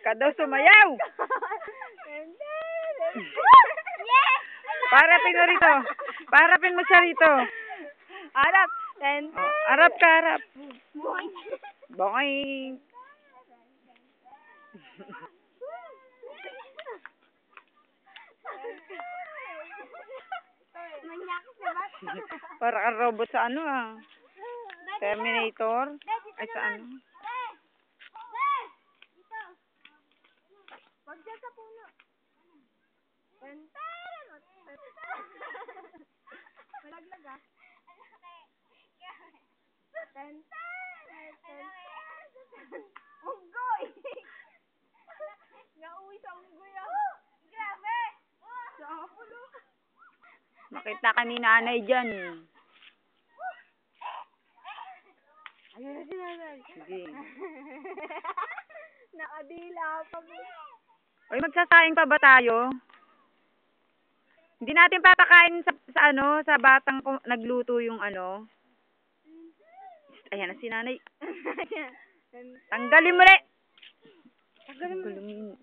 Ka daw sumayaw. Parapin mo rito. Parapin mo siya rito. Harap. Oh, harap ka, harap. Boing. Para kang robot sa ano ah. Terminator. Ay sa ano. Wag dyan sa puno. Malaglag ah. Unggoy! Nauwi sa unggoy ah. Grabe! Sa puno. Makita ka ni nanay dyan. Ayun na si nanay. Sige. Nakadila pa mo. Oy, magsasaing pa ba tayo? Hindi natin papakain sa ano, sa batang nagluto yung ano. Ayan na si nanay. Tanggalin mo rin. Tanggalin mo.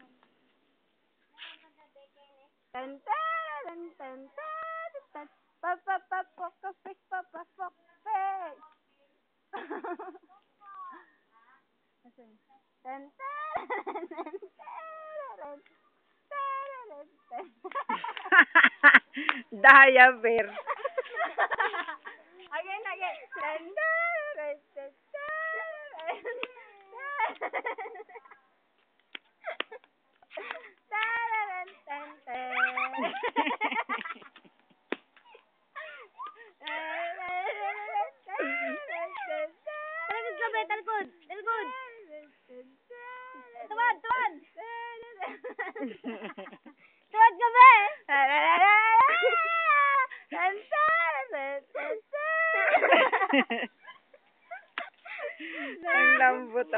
Diaper. Again. Talkod. Tuwad. Tuwad ka ba eh? Ang lambot.